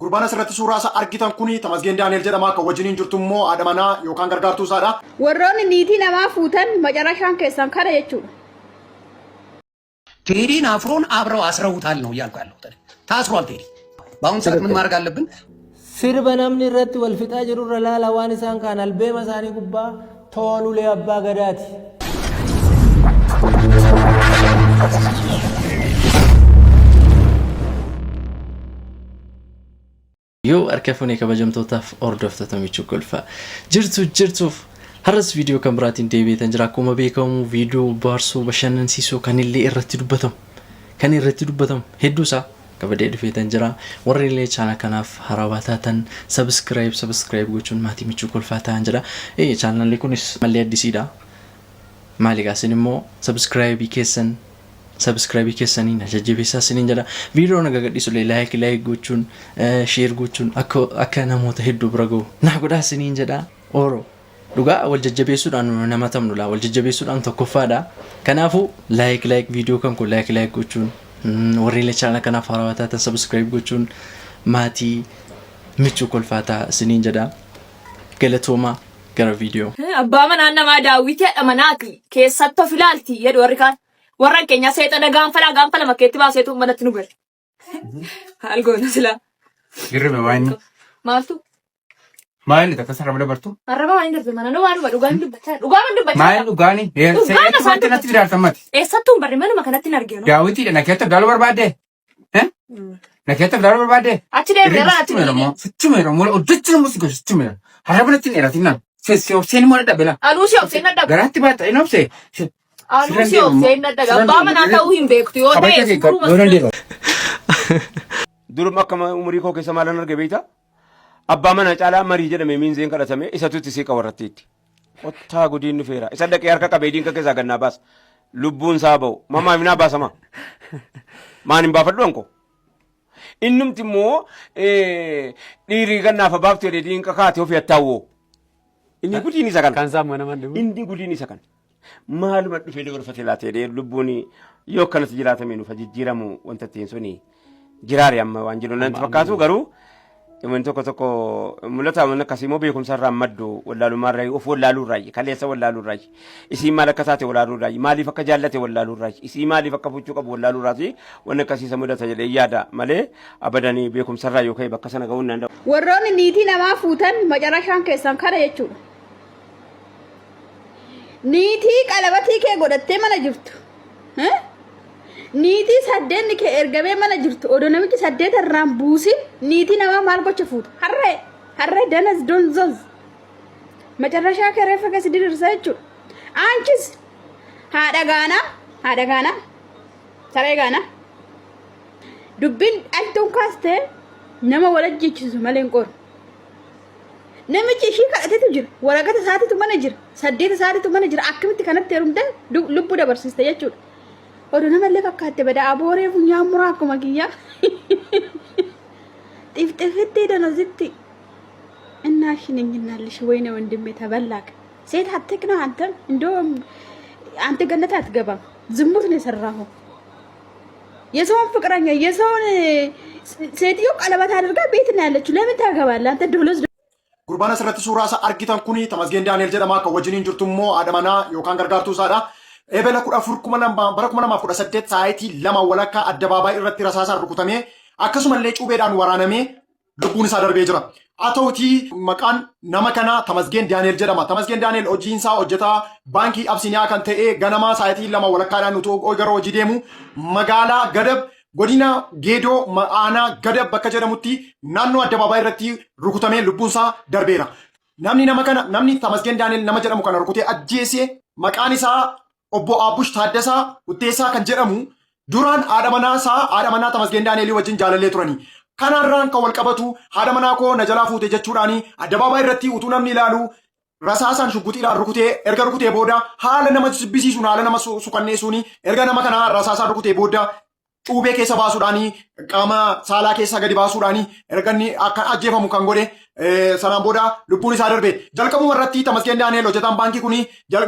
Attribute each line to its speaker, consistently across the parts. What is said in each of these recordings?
Speaker 1: Gurbaan asirratti suuraa isaa argitan kuni Tamasgeen Daani'el jedhama. Akka wajjiniin jirtu immoo haadha manaa yookaan gargaartuu isaadha.
Speaker 2: Warroonni niitii namaa fuutan macarashaan keessan kana jechuudha.
Speaker 3: ቴዲን አፍሮን አብረው አስረውታል ነው እያልኩ ያለሁት። ታስሯል ቴዲ። በአሁን ሰዓት ምን ማድረግ አለብን?
Speaker 4: ሲርበ namni irratti wal fixaa jiru irra laala waan isaan kaan albeema isaanii gubbaa toonulee abbaa gadaati.
Speaker 5: Yoo arkafune kabajamtootaaf hordoftoota michuu kolfaa jirtuuf har'as viidiyoo kan biraatiin deebi'eetan jira. Akkuma beekamu viidiyoo baarsoo bashannansiisoo kan illee irratti dubbatamu hedduu isaa qabadee dhufeetan jira. Warri illee chaanal kanaaf haarawaa taatan subscribe gochuun maatii michuu kolfaa ta'an jira. Chaanalli kunis mallee addisiidha. Maali gaasin immoo subscribe keessaniin jajjabeessaa isiniin jedha. Viidiyoo naga gadhiisulee like gochuun share gochuun akka namoota hedduu bira gahu naa godhaa isiniin jedha. Oro dhugaa wal jajjabeessuudhaan nama tamnula wal jajjabeessuudhaan tokkoffaadha. Kanaafuu like viidiyoo kan kun like gochuun warri illee chaanal kanaaf haarawaa taatan subscribe gochuun maatii michuu kolfaa ta'a isiniin jedha. Galatooma gara viidiyoo.
Speaker 6: Abbaa manaan namaa daawwitee dhamanaati keessattuu filaalti jedhu warri kaan. Warran keenya seexana gaanfala makkeetti baaseetu manatti nu gale. Haal goona silaa.
Speaker 7: Dirribe waayini.
Speaker 6: Maaltu?
Speaker 7: Maayini takka sarara dabartu.
Speaker 6: Arraba waayini darbe mana nu waan dhugaan dubbachaa. Dhugaan dubbachaa.
Speaker 7: Maayini dhugaani. Seetu wanti natti fidaaltammati.
Speaker 6: Eessattuu hin barre manuma kanatti hin arginu.
Speaker 7: Daawwitiidha nakeetta fidaaluu barbaadde. Nakeetta fidaaluu barbaadde.
Speaker 6: Achi deebi'eera achi deebi'eera.
Speaker 7: Fichumeera moola hojjechuun immoo si gosa fichumeera. Harraba natti hin dheeratinaan. Seeni moola dhabbela.
Speaker 6: Aluusii obseen na dhabbe.
Speaker 7: Garaatti baata inni obsee.
Speaker 6: Aluusii obseen na dhaga. Abbaa manaa ta'uu hin beektu yoo ta'e.
Speaker 8: Duruma akkama umurii koo keessa maalan arge beektaa? Abbaa mana caalaa marii jedhame miinzeen kadhatame isatutti siiqa warrattiitti. Qottaa gudiin dhufeera. Isa dhaqee harka qabee diinka keessaa gannaa baasa. Lubbuun isaa ba'u. Mamaa minaa baasama. Maan hin baafadhu anko. Innumti immoo dhiirii gannaaf abaabtu jedhee diinka kaate ofii attaawwoo. Inni gudiin isa kana.
Speaker 7: Kan saamuu nama dhibu.
Speaker 8: Inni gudiin isa kana. Maaluma dhufee dabarfatee laatee lubbuun yoo akkanatti jiraatamee nuuf jijjiiramu wanta ta'een suni jiraare amma waan jiru nan fakkaatu garuu Iman tokko mul'ata mana akkasii beekumsa irraa maddu wallaalummaa irraa of wallaaluu irraa kaleessa wallaaluu irraa isii maal akka taate wallaaluu irraa maaliif akka jaallate wallaaluu irraa isii maaliif akka fuchuu qabu wallaaluu irraa wanni akkasii mudata jedhee yaada malee abadanii beekumsa irraa yookaan bakka sana ga'uu hin danda'u.
Speaker 2: Warroonni niitii namaa fuutan macarashaan keessan kana jechuudha. Niitii qalabatii kee godhattee mana jirtu. Niitii saddeetni kee ergamee mana jirtu odoo namichi saddeet irraan buusin niitii namaa maal gocha fuuta? Harree danas donzos macarashaa kee reeffa keessa diriirsa jechuudha. Anchis haadha gaanaa saree gaanaa dubbiin dhaltuun kaastee nama walajjichisu malee hin qoru. Namichi ishii kadhateetu jira waraqata isaatiitu mana jira saddeet isaatiitu mana jira akkamitti kanatti heerumtee lubbuu dabarsiste jechuudha. Odo namallee fakkaate bada abooree funyaa muraa akkuma kiyyaa xiftefettee danazitti እናሽን እንናልሽ ወይኔ ወንድሜ ተበላክ ሴት አትክ ነው አንተ እንደውም አንተ ገነት አትገባም ዝሙት ነው የሰራኸው የሰውን ፍቅረኛ የሰውን ሴትዮ ቀለበት አድርጋ ቤት ነው ያለችው ለምን ታገባለህ አንተ ዶሎስ
Speaker 1: Gurbaan asirratti suuraa isaa argitan kuni Tamasgeen Daani'el jedhama. Akka wajjiniin jirtu immoo haadha manaa yookaan gargaartuu isaadha. Ebela 14/2018 sa'aatii 2 walakkaa addabaabaayii irratti rasaasaan rukutamee akkasumallee cuubeedhaan waraanamee lubbuun isaa darbee jira. Haa ta'utii maqaan nama kanaa Tamasgeen Daani'el jedhama. Tamasgeen Daani'el hojiin isaa hojjetaa baankii Absiniyaa kan ta'e ganama sa'aatii 2 walakkaadhaan utuu gara hojii deemu magaalaa Gadab godina Geedoo aanaa Gadab bakka jedhamutti naannoo addabaabaayii irratti rukutamee lubbuun isaa darbeera. Namni Tamasgeen Daani'el nama jedhamu kana rukutee ajjeesee maqaan isaa Obbo Abush Taaddasaa Utteessaa kan jedhamu duraan haadha manaa Tamasgeen Daani'el wajjin jaalallee turani. Kanarraan kan wal qabatu haadha manaa koo na jalaa fuute jechuudhaani addabaabaayii irratti utuu namni ilaalu rasaasaan shugguxiidhaan erga rukutee booda haala nama jibbisiisuun haala nama sukanneessuun erga nama kana rasaasaan rukutee booda cuubee keessa baasuudhaani qaama saalaa keessaa gadi baasuudhaani erga inni akka ajjeefamu kan godhe sanaan booda lubbuun isaa darbe. Jalqabuma irratti Tamasgeen Daani'el hojjetaan baankii kuni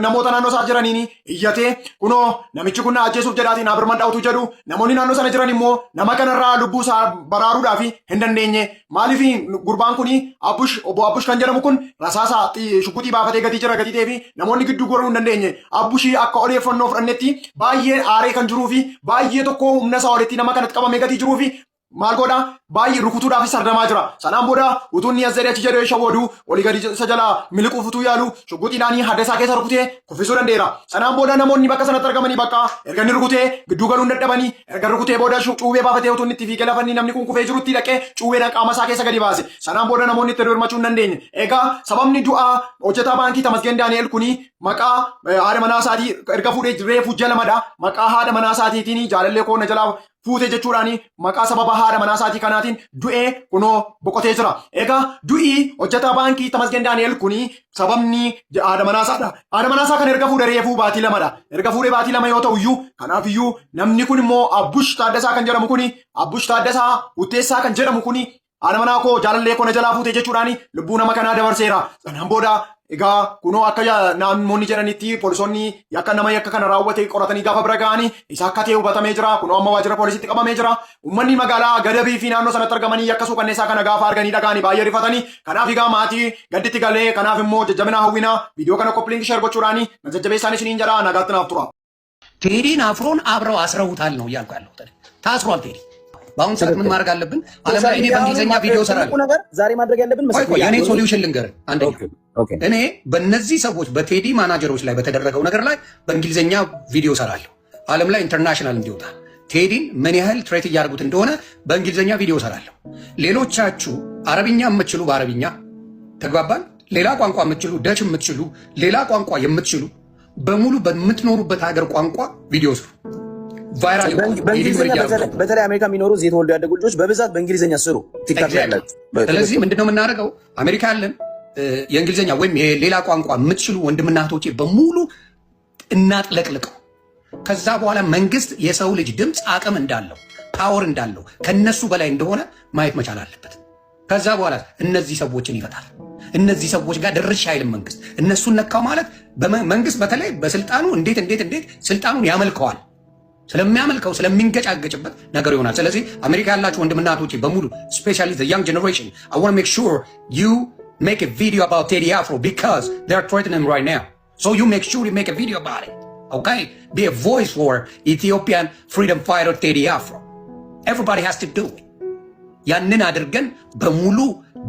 Speaker 1: namoota naannoo isaa jiraniin iyyatee kunoo namichi kun ajjeesuuf jedhaatiin Abirman Daawutu jedhu namoonni naannoo sana jiran immoo nama kanarraa lubbuu isaa baraaruudhaaf hin dandeenye. Maaliif gurbaan kuni obbo Abbush kan jedhamu kun rasaasa shukutii baafatee gatii jira gatii ta'eefi namoonni gidduu goruu hin dandeenye. Abbushii akka odeeffannoo fudhannetti baay'ee aaree kan jiruu fi baay'ee tokko humna isaa olitti nama kanatti qabamee gatii jiruu fi maal godha baay'ee rukutuudhaaf sardamaa jira. Sanaan booda utuun ni azzarii achi jedhee shawwadu olii gadi isa jala miliquuf utuu yaalu shugguxiidhaanii hadda isaa keessa rukutee kuffisuu danda'eera. Sanaan booda namoonni bakka sanatti argamanii bakka erga inni rukutee gidduu galuun dadhabanii erga rukutee booda cuubee baafatee utuun itti fiigee lafanni namni kun kufee jirutti dhaqee cuubeedhaan qaama isaa keessa gadi baase. Sanaan booda namoonni itti hirmachuu hin dandeenye. Egaa sababni du'aa hojjetaa baankii Tamasgeen Daani'el kuni maqaa haadha manaa isaatii erga fuudhee reefu jalamadha. Maqaa haadha manaa isaatiitiin jaalallee koona jalaa fuute jechuudhaani maqaa sababa haadha manaa isaatii kanaatiin du'ee kunoo boqotee jira. Egaa du'ii hojjetaa baankii Tamasgeen Daani'el kuni sababni haadha manaa isaadha. Haadha manaa isaa kan erga fuudhee reefuu baatii lamadha. Erga fuudhee baatii lama yoo ta'u iyyuu kanaaf iyyuu namni kun immoo Abbush Taaddasaa kan jedhamu kuni Abbush Taaddasaa Utteessaa kan jedhamu kuni haadha manaa koo jaalallee koona jalaa fuute jechuudhaani lubbuu nama kanaa dabarseera. Sanaan booda egaa kunoo akka namoonni jedhanitti poolisoonni yakka nama yakka kana raawwate qoratanii gaafa bira ga'anii isa akka ta'e hubatamee jira. Kunoo amma waajjira poolisiitti qabamee jira. Uummanni magaalaa Gadabii fi naannoo sanatti argamanii yakka suukanneessaa kana gaafa arganii dhaga'anii baay'ee rifatanii. Kanaaf egaa maatii gadditti galee kanaaf immoo jajjabina hawwinaa viidiyoo kana koppiliingi sheer gochuudhaani jajjabeessaan isiniin jedha nagaatti naaf tura.
Speaker 3: ቴዲን አፍሮን አብረው አስረውታል ነው እያልኩ ያለሁት። ታስሯል ቴዲ። በአሁኑ ሰዓት ምን ማድረግ አለብን? ዓለም ላይ እኔ በእንግሊዝኛ ቪዲዮ እሰራለሁ።
Speaker 9: ዛሬ ማድረግ ያለብን
Speaker 3: ቆይ የኔ ሶሉሽን ልንገርህ። አንደኛ እኔ በእነዚህ ሰዎች በቴዲ ማናጀሮች ላይ በተደረገው ነገር ላይ በእንግሊዝኛ ቪዲዮ እሰራለሁ። ዓለም ላይ ኢንተርናሽናል እንዲወጣ ቴዲን ምን ያህል ትሬት እያደረጉት እንደሆነ በእንግሊዝኛ ቪዲዮ እሰራለሁ። ሌሎቻችሁ አረብኛ የምትችሉ በአረብኛ ተግባባን። ሌላ ቋንቋ የምትችሉ ደች የምትችሉ ሌላ ቋንቋ የምትችሉ በሙሉ በምትኖሩበት ሀገር ቋንቋ ቪዲዮ ስሩ። ቫይራል
Speaker 9: በተለይ አሜሪካ የሚኖሩ እዚህ የተወልዱ ያደጉ ልጆች በብዛት በእንግሊዝኛ ስሩ። ቲክታክ ያላችሁ።
Speaker 3: ስለዚህ ምንድነው የምናደርገው? አሜሪካ ያለን የእንግሊዝኛ ወይም የሌላ ቋንቋ የምትችሉ ወንድምና እህቶቼ በሙሉ እናጥለቅልቀው። ከዛ በኋላ መንግስት የሰው ልጅ ድምፅ አቅም እንዳለው ፓወር እንዳለው ከነሱ በላይ እንደሆነ ማየት መቻል አለበት። ከዛ በኋላ እነዚህ ሰዎችን ይፈታል። እነዚህ ሰዎች ጋር ድርሽ አይልም መንግስት። እነሱን ነካው ማለት መንግስት በተለይ በስልጣኑ እንዴት ስልጣኑን ያመልከዋል። ስለሚያመልከው ስለሚንገጫገጭበት ነገር ይሆናል። ስለዚህ አሜሪካ ያላችሁ ወንድምና እህቶቼ በሙሉ ስፔሻሊ the young generation, I want to make sure you make a video about Teddy Afro because they are threatening him right now. So you make sure you make a video about it. Okay? Be a voice for Ethiopian freedom fighter Teddy Afro. Everybody has to do it. ያንን አድርገን በሙሉ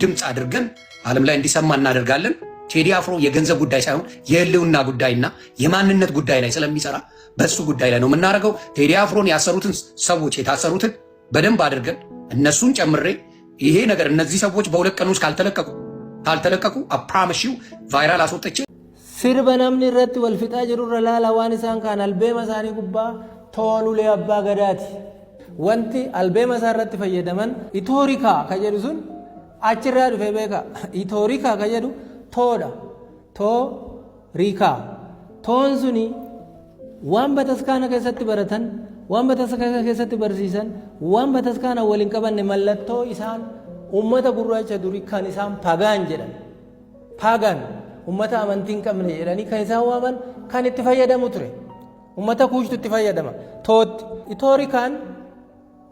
Speaker 3: ድምፅ አድርገን ዓለም ላይ እንዲሰማ እናደርጋለን። ቴዲ አፍሮ የገንዘብ ጉዳይ ሳይሆን የህልውና ጉዳይና የማንነት ጉዳይ ላይ ስለሚሰራ በሱ ጉዳይ ላይ ነው የምናደርገው። ቴዲ አፍሮን ያሰሩትን ሰዎች የታሰሩትን በደንብ አድርገን እነሱን ጨምሬ ይሄ ነገር እነዚህ ሰዎች በሁለት ቀን ውስጥ ካልተለቀቁ አፕራምሺው ቫይራል አስወጥቼ
Speaker 4: ሲርበ namni irratti wal fixaa jiru irra laala waan isaan kaan albeema isaanii gubbaa toonulee abbaa gadaati. Wanti albeema isaa irratti fayyadaman itoorikaa ka jedhu sun achirraa dhufee beeka. Itoorikaa ka jedhu toodha. Toorikaa. Toon suni waan bataskaana keessatti baratan, waan bataskaana keessatti barsiisan, waan bataskaana waliin qabanne mallattoo isaan ummata gurraacha durii kan isaan pagaan jedhan. Pagaan ummata amantii hin qabne jedhanii kan isaan waaman kan itti fayyadamu ture. Ummata kuushtu itti fayyadama. Tootti. Itoorikaan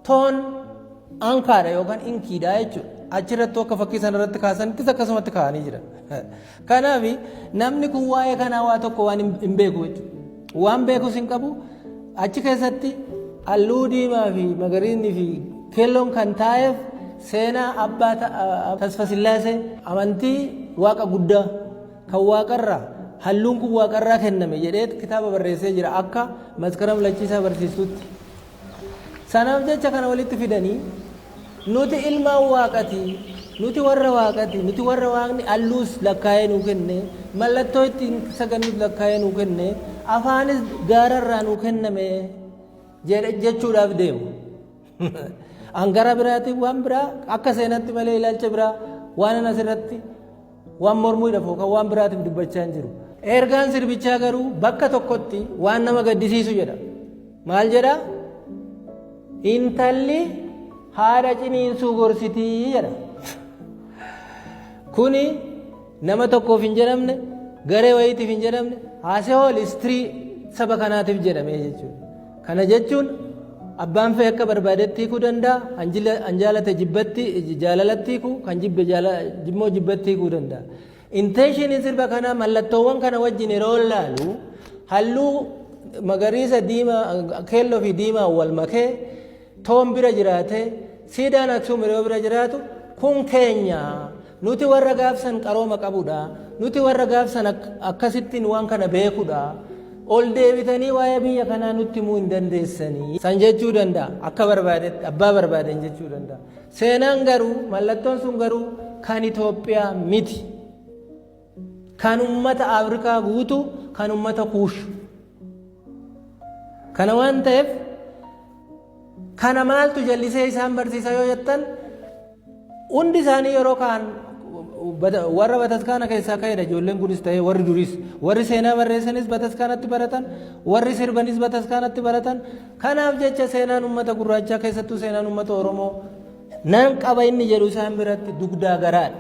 Speaker 4: toon ankaadha yookaan inkiidha jechuudha. Achirratti akka fakkii sanarratti kaasanittis akkasumatti kaa'anii jiran. Kanaaf namni kun waa'ee kanaa waa tokko waan hin beeku jechuudha. Waan beekus hin qabu achi keessatti halluu diimaa fi magariisni fi keelloon kan taa'eef seenaa abbaa Tasfasillaasee amantii waaqa guddaa kan waaqarraa halluun kun waaqarraa kenname jedhee kitaaba barreessee jira akka Maskaram Lachiisaa barsiistutti. Sanaaf jecha kana walitti fidanii nuti ilmaan waaqati, nuti warra waaqati, nuti warra waaqni halluus lakkaa'ee nuu kenne, mallattoo ittiin sagannus lakkaa'ee nuu kenne, afaanis gaararraa nuu kenname jechuudhaaf deemu. Angara biraatiin waan biraa akka seenatti malee ilaalcha biraa waan asirratti waan mormuudhaaf yookaan waan biraatiif dubbachaa hin jiru. Ergaan sirbichaa garuu bakka tokkotti waan nama gaddisiisu jedha. Maal jedhaa? Intalli haadha ciniinsuu gorsitii jedha. Kuni nama tokkoof hin jedhamne garee wayiitiif hin jedhamne haasee hool istirii saba kanaatiif jedhame jechuudha. Kana jechuun abbaan fee akka barbaadetti hiikuu danda'a. Kan jaalate jibbatti jaalalatti hiikuu kan jibbe jimmoo jibbatti hiikuu danda'a. Intenshiniin sirba kanaa mallattoowwan kana wajjin yeroo laalu halluu magariisa diimaa keelloo fi diimaa wal makee toon bira jiraate siidaan Aksuum yeroo bira jiraatu kun keenya nuti warra gaafsan qarooma qabudha. Nuti warra gaafsan akkasittiin waan kana beekudha. Ol deebitanii waa'ee biyya kanaa nutti himuu hin dandeessanii. San jechuu danda'a. Akka barbaadetti abbaa barbaaden jechuu danda'a. Seenaan garuu mallattoon sun garuu kan Itoophiyaa miti. Kan ummata Afrikaa guutu kan ummata Kuush. Kana waan ta'eef kana maaltu jallisee isaan barsiisa yoo jettan hundi isaanii yeroo kaan warra bataskaana keessaa ka'edha. Ijoolleen kunis ta'ee warri duris warri seenaa barreessanis bataskaanatti baratan warri sirbanis bataskaanatti baratan. Kanaaf jecha seenaan ummata gurraachaa keessattuu seenaan ummata Oromoo nan qaba inni jedhu isaan biratti dugdaa garaadha.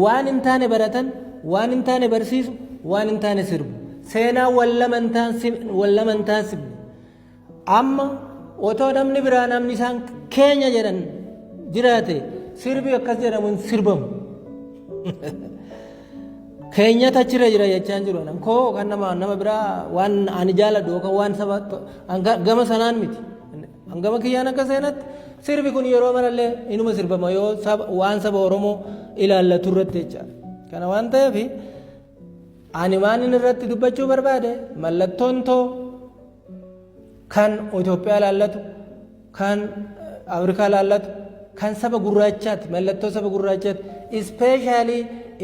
Speaker 4: Waan hin taane baratan waan hin taane barsiisu waan hin taane sirbu seenaa wallamantaan sibne. Amma otoo namni biraa namni isaan keenya jedhan jiraate sirbi akkas jedhamu hin sirbamu. Keenyatu achirra jira jechaan jiru. Koo kan nama biraa waan ani jaaladhu yookaan waan saba gama sanaan miti. Gama kiyyaan akka seenatti sirbi kun yeroo marallee inuma sirbama yoo waan saba Oromoo ilaallatu irratti jechaadha. Kana waan ta'eef ani waan inni irratti dubbachuu barbaade mallattoon too kan Itoophiyaa ilaallatu kan Afrikaa ilaallatu kan saba gurraachaati mallattoo saba gurraachaati. Especially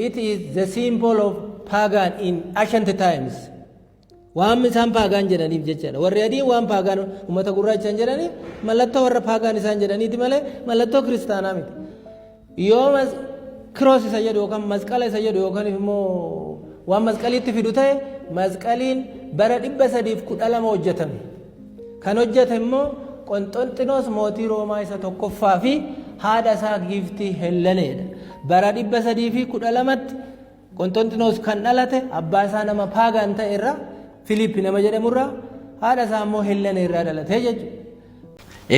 Speaker 4: it is the symbol of pagan in ancient times. Waan isaan paagaan jedhaniif jechaadha. Warri adii waan paagaan uummata gurraachaan jedhaniif mallattoo warra paagaan isaan jedhaniiti malee mallattoo kiristaanaa miti. Yoo kiroos isa jedhu yookaan masqala isa jedhu yookaan immoo waan masqaliitti fidu ta'e masqaliin bara 312 hojjetame. Kan hojjete immoo Qonxonxinoos mootii Roomaa isa tokkoffaa fi haadha isaa Giiftii Helleneedha. Bara 312tti Qonxonxinoos kan dhalate abbaa isaa nama paagaan ta'e irraa Filiippi nama jedhamurraa haadha isaa immoo Hellenee irraa dhalate jechuudha.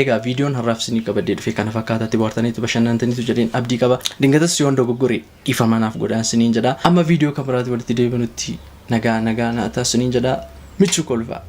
Speaker 5: Egaa viidiyoon har'aaf isinii qabadee dhufe kana fakkaataatti bohaartaniitu bashannantaniitu jedheen abdii qaba. Dingatas yoon dogoggore ifamanaaf godhaan isiniin jedha. Amma viidiyoo kan biraatti walitti deebinutti nagaa naataa isiniin jedha. Michuu kolfaa.